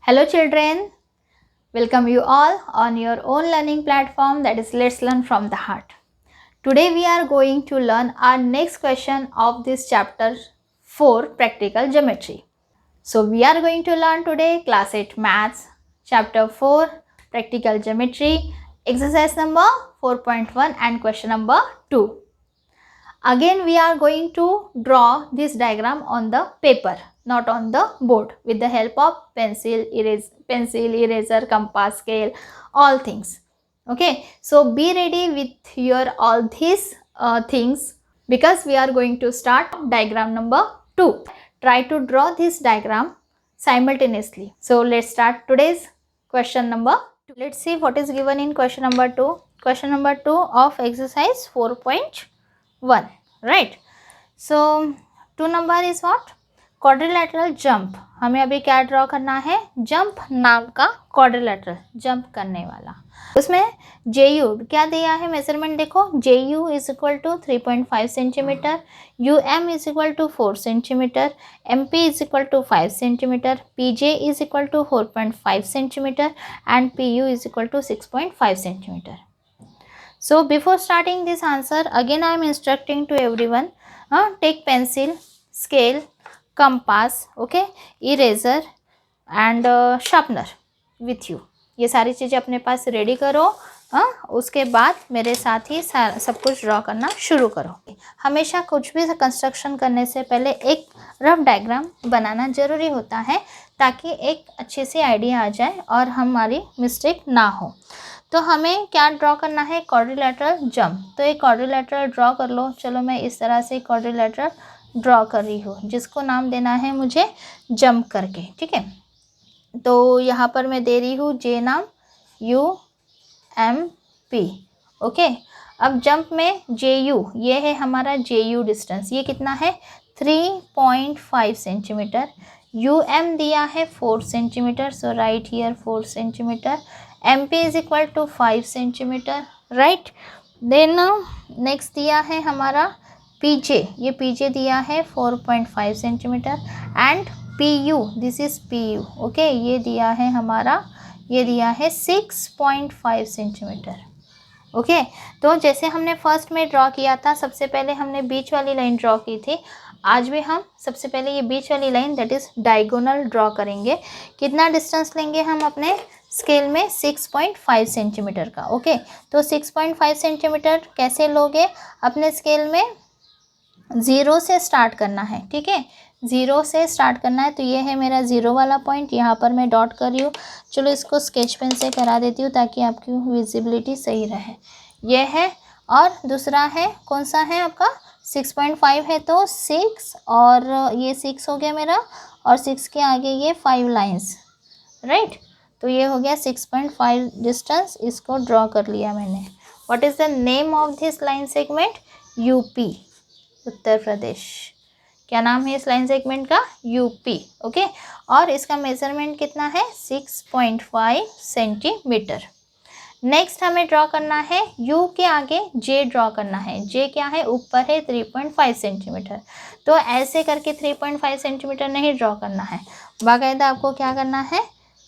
Hello children, welcome you all on your own learning platform, that is Let's Learn from the Heart. Today we are going to learn our next question of this chapter 4, Practical Geometry. So we are going to learn today class 8 Maths, chapter 4, Practical Geometry, exercise number 4.1 and question number 2. Again we are going to draw this diagram on the paper, not on the board, with the help of pencil, eraser, compass, scale, all things. Okay, so be ready with your all these things, because we are going to start diagram number 2. Try to draw this diagram simultaneously. So let's start today's question number 2. Let's see what is given in question number 2. Question number 2 of exercise 4.1, right? So 2 number is what? Quadrilateral jump. हमें अभी क्या draw करना है? Jump नाम का quadrilateral, jump करने वाला. उसमें JU क्या दिया है मेजरमेंट देखो. JU is equal to 3.5 centimetre, UM is equal to 4 centimetre, MP is equal to 5 centimetre, PJ is equal to 4.5 centimetre and PU is equal to 6.5 centimetre. So before starting this answer, again I am instructing to everyone, take pencil, scale, compass, okay, eraser and sharpener with you. ये सारी चीज़ें अपने पास ready करो. उसके बाद मेरे साथ ही सब कुछ ड्रॉ करना शुरू करो. हमेशा कुछ भी कंस्ट्रक्शन करने से पहले एक रफ डायग्राम बनाना ज़रूरी होता है, ताकि एक अच्छी सी आइडिया आ जाए और हमारी मिस्टेक ना हो. तो हमें क्या ड्रॉ करना है? Quadrilateral jump. तो एक क्वाड्रिलेटरल ड्रॉ कर लो. चलो मैं इस तरह से क्वाड्रिलेटरल ड्रॉ कर रही हूँ, जिसको नाम देना है मुझे जंप करके. ठीक है, तो यहाँ पर मैं दे रही हूँ J नाम, UMP. ओके, अब जंप में JU, ये है हमारा JU डिस्टेंस. ये कितना है? 3.5 सेंटीमीटर. UM दिया है 4 centimetre, so right here 4 centimetre. MP is equal to 5 centimetre, right. Then next दिया है हमारा PJ. ये PJ दिया है 4.5 centimetre and PU, this is PU. Okay, ये दिया है हमारा, ये दिया है 6.5 सेंटीमीटर. ओके, तो जैसे हमने फर्स्ट में ड्रॉ किया था, सबसे पहले हमने बीच वाली लाइन ड्रॉ की थी. आज भी हम सबसे पहले ये बीच वाली line, that is diagonal, draw करेंगे. कितना डिस्टेंस लेंगे हम अपने स्केल में? 6.5 सेंटीमीटर का. ओके, तो 6.5 सेंटीमीटर कैसे लोगे? अपने स्केल में 0 से स्टार्ट करना है. ठीक है, 0 से स्टार्ट करना है. तो ये है मेरा 0 वाला पॉइंट, यहाँ पर मैं डॉट कर रही हूँ. चलो इसको स्केच पेन से करा देती हूँ ताकि आपकी विजिबिलिटी सही रहे. ये है, और दूसरा है, कौन सा है आपका? 6.5 है, तो 6 और ये 6 हो गया मेरा, और 6 के आगे ये 5 लाइन्स, राइट. तो ये हो गया 6.5 डिस्टेंस. इसको ड्रॉ कर लिया मैंने. What is the name of this line segment? UP, Uttar Pradesh. क्या नाम है इस लाइन सेगमेंट का? UP. ओके, और इसका मेजरमेंट कितना है? 6.5 सेंटीमीटर. नेक्स्ट हमें ड्रॉ करना है, U के आगे J ड्रॉ करना है. J क्या है? ऊपर है 3.5 सेंटीमीटर. तो ऐसे करके 3.5 सेंटीमीटर नहीं ड्रॉ करना है. बाकायदा आपको क्या करना है?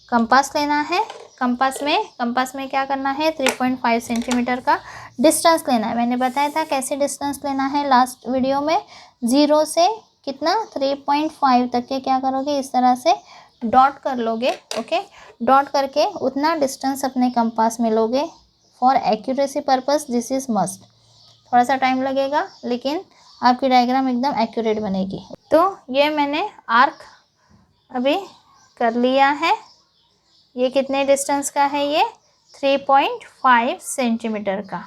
कंपास लेना है. कंपास में क्या करना है? 3.5 सेंटीमीटर का डिस्टेंस लेना है. मैंने बताया था कैसे डिस्टेंस लेना है लास्ट वीडियो में. 0 से कितना? 3.5 तक के क्या करोगे? इस तरह से डॉट कर लोगे. ओके, डॉट करके उतना डिस्टेंस अपने कंपास में लोगे. For accuracy purpose this is must. थोड़ा सा टाइम लगेगा, लेकिन आपकी डायग्राम एकदम एक्यूरेट बनेगी. तो ये मैंने आर्क अभी कर लिया है. ये कितने डिस्टेंस का है? ये 3.5 सेंटीमीटर का.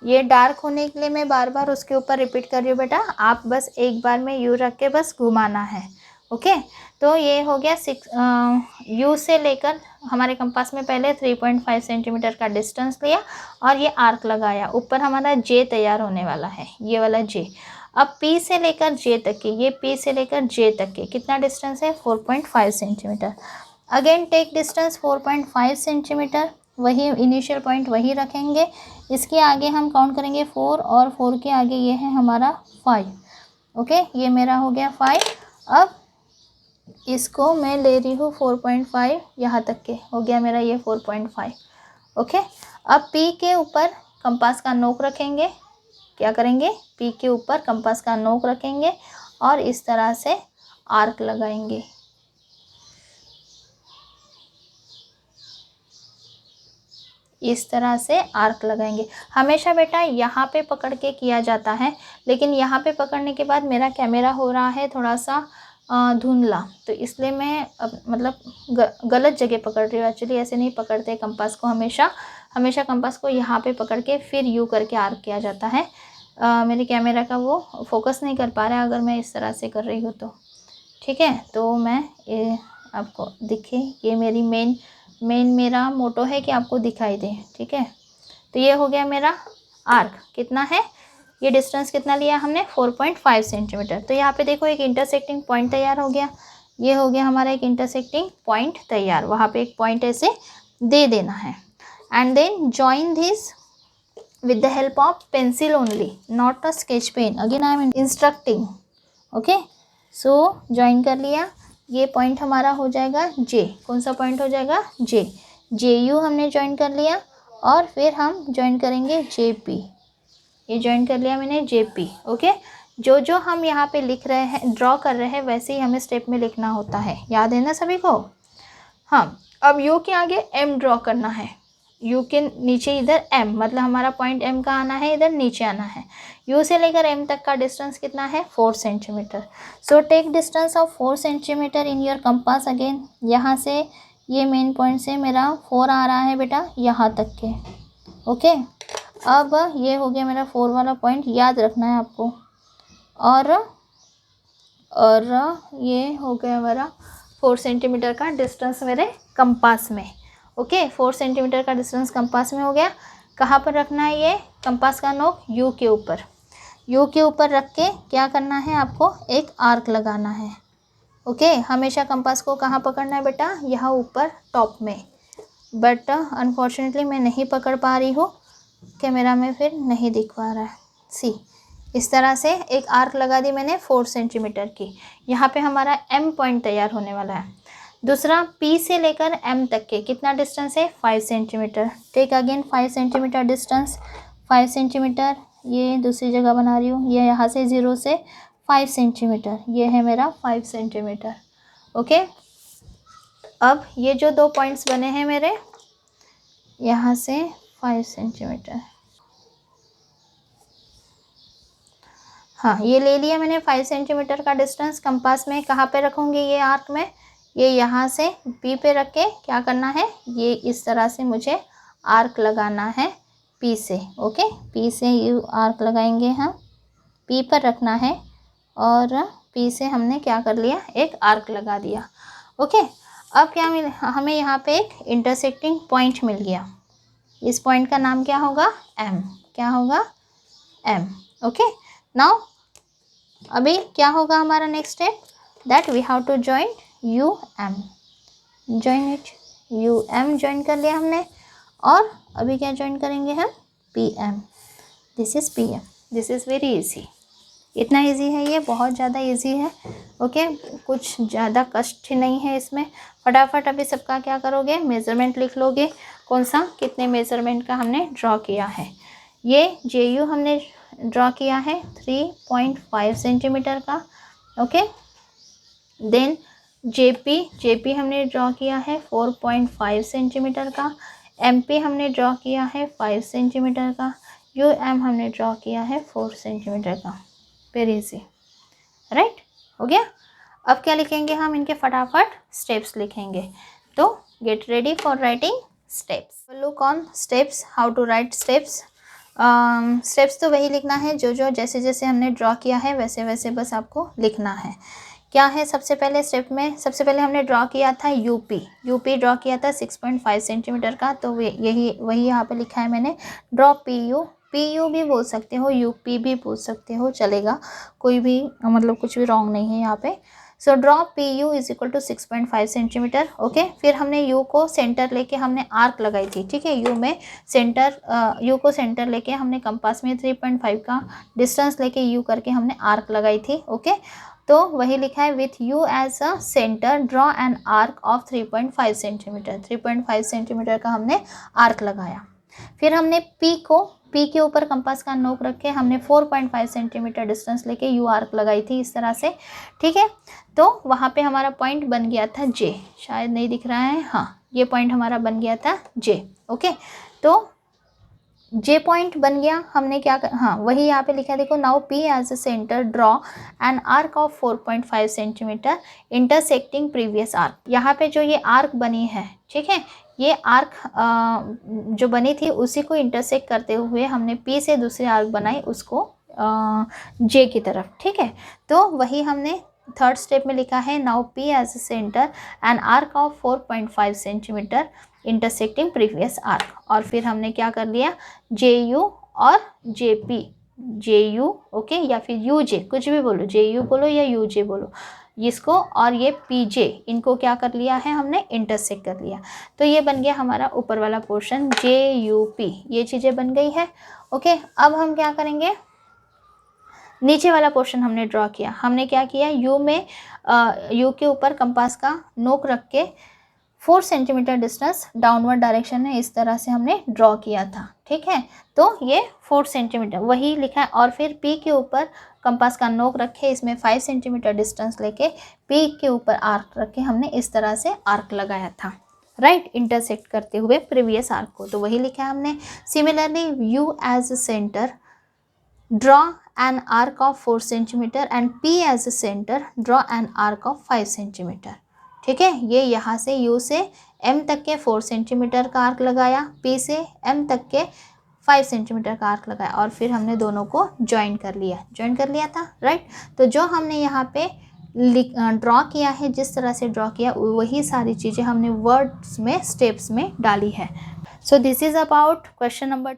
ये डार्क होने के लिए मैं बार बार उसके ऊपर रिपीट कर रही हूँ बेटा. आप बस एक बार में U रख के बस घुमाना है. ओके, तो ये हो गया 6 U से लेकर हमारे कंपास में पहले 3.5 सेंटीमीटर का डिस्टेंस लिया और ये आर्क लगाया. ऊपर हमारा J तैयार होने वाला है, ये वाला J. अब P से लेकर J तक के, ये P से लेकर J तक के कितना डिस्टेंस है? 4.5 centimetre. Again take distance 4.5 centimetre. वही इनिशियल पॉइंट वही रखेंगे. इसके आगे हम काउंट करेंगे 4, और 4 के आगे ये है हमारा 5. ओके, ये मेरा हो गया 5. अब इसको मैं ले रही हूँ 4.5, यहाँ तक के हो गया मेरा ये 4.5। ओके, अब P के ऊपर कंपास का नोक रखेंगे। क्या करेंगे? P के ऊपर कंपास का नोक रखेंगे और इस तरह से आर्क लगाएंगे। इस तरह से आर्क लगाएंगे। हमेशा बेटा यहाँ पे पकड़ के किया जाता है, लेकिन यहाँ पे पकड़ने के बाद मेरा कैमरा हो रहा है थोड़ा सा धुंधला, तो इसलिए मैं मतलब गलत जगह पकड़ रही हूँ। एक्चुअली ऐसे नहीं पकड़ते कंपास को, हमेशा कंपास को यहाँ पे पकड़ के फिर यू करके आर्क किया जाता है। मेरे कैमरा का वो फोकस नहीं कर पा रहा है अगर मैं इस तरह से कर रही हूँ तो। ठीक है, तो मैं ये आपको दिखे, ये मेरी मेन मेरा मोटो है कि आपको दिखाई दे। ठीक है, तो ये हो गया मेरा आर्क। कितना है ये डिस्टेंस, कितना लिया हमने? 4.5 सेंटीमीटर। तो यहाँ पे देखो एक इंटरसेक्टिंग पॉइंट तैयार हो गया। ये हो गया हमारा एक इंटरसेक्टिंग पॉइंट तैयार। वहाँ पे एक पॉइंट ऐसे दे देना है and then join this with the help of pencil only, not a sketch pen. Again I am instructing. Okay, so join कर लिया। ये पॉइंट हमारा हो जाएगा J। कौन सा पॉइंट हो जाएगा? J। JU हमने ज्वाइन कर लिया और फिर हम ज्वाइन करेंगे JP। ये ज्वाइन कर लिया मैंने JP। ओके, जो हम यहाँ पे लिख रहे हैं, ड्रॉ कर रहे हैं, वैसे ही हमें स्टेप में लिखना होता है। याद है ना सभी को? हाँ, अब U के आगे M ड्रॉ करना है। U के नीचे इधर M, मतलब हमारा पॉइंट M का आना है, इधर नीचे आना है। U से लेकर M तक का डिस्टेंस कितना है? 4 centimetre. So take distance of 4 centimetre in your compass. Again यहाँ से ये मेन पॉइंट से मेरा 4 आ रहा है बेटा यहाँ तक के। ओके, अब ये हो गया मेरा 4 वाला पॉइंट, याद रखना है आपको। और ये हो गया मेरा 4 सेंटीमीटर का डिस्टेंस मेरे कंपास में। ओके, 4 सेंटीमीटर का डिस्टेंस कंपास में हो गया। कहाँ पर रखना है ये कंपास का नोक? यू के ऊपर। यू के ऊपर रख के क्या करना है आपको? एक आर्क लगाना है। ओके, हमेशा कंपास को कहाँ पकड़ना है बेटा? यहाँ ऊपर टॉप में। बट अनफॉर्चुनेटली मैं नहीं पकड़ पा रही हूँ, कैमरा में फिर नहीं दिख पा रहा है। सी, इस तरह से एक आर्क लगा दी मैंने 4 सेंटीमीटर की। यहाँ पे हमारा M पॉइंट तैयार होने वाला है। दूसरा, P से लेकर M तक के कितना डिस्टेंस है? 5 centimetre. Take again 5 centimetre distance. 5 centimetre, ये दूसरी जगह बना रही हूँ। ये यहाँ से 0 से 5 सेंटीमीटर, ये है मेरा 5 सेंटीमीटर। ओके, अब ये जो 2 पॉइंट्स बने हैं मेरे, यहाँ से 5 सेंटीमीटर, हाँ ये ले लिया मैंने 5 सेंटीमीटर का डिस्टेंस। कंपास में कहाँ पे रखूँगी ये आर्क में? ये यहाँ से P पे रख के क्या करना है? ये इस तरह से मुझे आर्क लगाना है P से। ओके, P से यू आर्क लगाएंगे हम, P पर रखना है और P से हमने क्या कर लिया? एक आर्क लगा दिया। ओके, अब क्या हमें यहाँ पे एक इंटरसेक्टिंग पॉइंट मिल गया। इस पॉइंट का नाम क्या होगा? M। क्या होगा? M। ओके, नाउ अभी क्या होगा हमारा next step? That we have to join UM। Join it, UM join कर लिया हमने। और अभी क्या जॉइन करेंगे हम? PM। This is PM। This is very easy. इतना इजी है ये, बहुत ज़्यादा इजी है। ओके, कुछ ज़्यादा कष्ट नहीं है इसमें। फटाफट अभी सबका क्या करोगे? मेज़रमेंट लिख लोगे। कौन सा? कितने मेज़रमेंट का हमने ड्रॉ किया है? ये JU हमने ड्रॉ किया है 3.5 सेंटीमीटर का। ओके, देन JP हमने ड्रॉ किया है 4.5 सेंटीमीटर का। MP हमने ड्रॉ किया है 5 सेंटीमीटर का। UM हमने ड्रॉ किया है 4 सेंटीमीटर का। Very easy, right? हो गया। अब क्या लिखेंगे हम? इनके फटाफट स्टेप्स लिखेंगे। तो get ready for writing steps. Look on steps, how to write steps. Steps तो वही लिखना है जो जैसे जैसे हमने ड्रॉ किया है वैसे वैसे बस आपको लिखना है। क्या है सबसे पहले स्टेप में? सबसे पहले हमने ड्रॉ किया था यूपी ड्रॉ किया था 6.5 सेंटीमीटर का। तो वही यहाँ पे लिखा है मैंने। ड्रॉ PU भी बोल सकते हो, UP भी बोल सकते हो, चलेगा। कोई भी मतलब कुछ भी रॉन्ग नहीं है यहाँ पे। So draw PU is equal to 6.5 centimetre. Okay, फिर हमने U को सेंटर लेके हमने आर्क लगाई थी। ठीक है, U को सेंटर लेके हमने कंपास में 3.5 का डिस्टेंस लेके U करके हमने आर्क लगाई थी। ओके, तो वही लिखा है with U as a centre draw an arc of 3.5 centimetre. 3.5 centimetre का हमने आर्क लगाया। फिर हमने पी के ऊपर कंपास का नोक रख के हमने 4.5 सेंटीमीटर डिस्टेंस लेके यू आर्क लगाई थी इस तरह से, ठीक है। तो वहाँ पे हमारा पॉइंट बन गया था जे, शायद नहीं दिख रहा है, हाँ ये पॉइंट हमारा बन गया था जे। ओके, तो जे पॉइंट बन गया। हमने क्या हाँ वही यहाँ पे लिखा है, देखो now P as a centre draw an arc of 4.5 centimetre intersecting previous arc. यहाँ पे जो ये आर्क बनी है, ठीक है, ये आर्क जो बनी थी उसी को इंटरसेक्ट करते हुए हमने पी से दूसरी आर्क बनाई, उसको जे की तरफ, ठीक है। तो वही हमने थर्ड स्टेप में लिखा है now P as a centre an arc of 4.5 centimetre intersecting previous arc. और फिर हमने क्या कर लिया, जे यू और J P, J U okay या फिर यू जे, कुछ भी बोलो, जे यू बोलो या यू जे बोलो इसको, और ये पी जे, इनको क्या कर लिया है हमने, इंटरसेक्ट कर लिया। तो ये बन गया हमारा ऊपर वाला पोर्शन जे यू पी, ये चीज़ें बन गई है। ओके, अब हम क्या करेंगे, नीचे वाला पोर्शन हमने ड्रॉ किया। हमने क्या किया, यू में यू के ऊपर कंपास का नोक रख के 4 सेंटीमीटर डिस्टेंस डाउनवर्ड डायरेक्शन में इस तरह से हमने ड्रॉ किया था, ठीक है। तो ये 4 सेंटीमीटर वही लिखा है। और फिर पी के ऊपर कंपास का नोक रखे, इसमें 5 सेंटीमीटर डिस्टेंस लेके पी के ऊपर आर्क रखे हमने इस तरह से आर्क लगाया था, राइट, इंटरसेक्ट करते हुए प्रीवियस आर्क को। तो वही लिखा है हमने। Similarly U as a centre draw an arc of 4 centimeter and P as a center draw an arc of 5 centimeter, ठीक है। ये यहाँ से U से M तक के 4 सेंटीमीटर का आर्क लगाया, P से M तक के 5 सेंटीमीटर का आर्क लगाया, और फिर हमने दोनों को ज्वाइन कर लिया था, राइट। तो जो हमने यहाँ पे ड्रॉ किया है, जिस तरह से ड्रॉ किया वही सारी चीज़ें हमने वर्ड्स में स्टेप्स में डाली है। So this is about question number.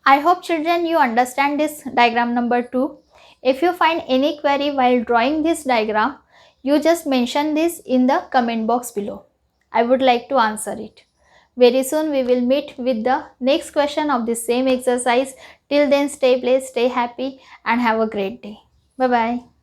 I hope children you understand this diagram number 2. If you find any query while drawing this diagram, you just mention this in the comment box below. I would like to answer it. Very soon we will meet with the next question of the same exercise. Till then stay blessed, stay happy and have a great day. Bye bye.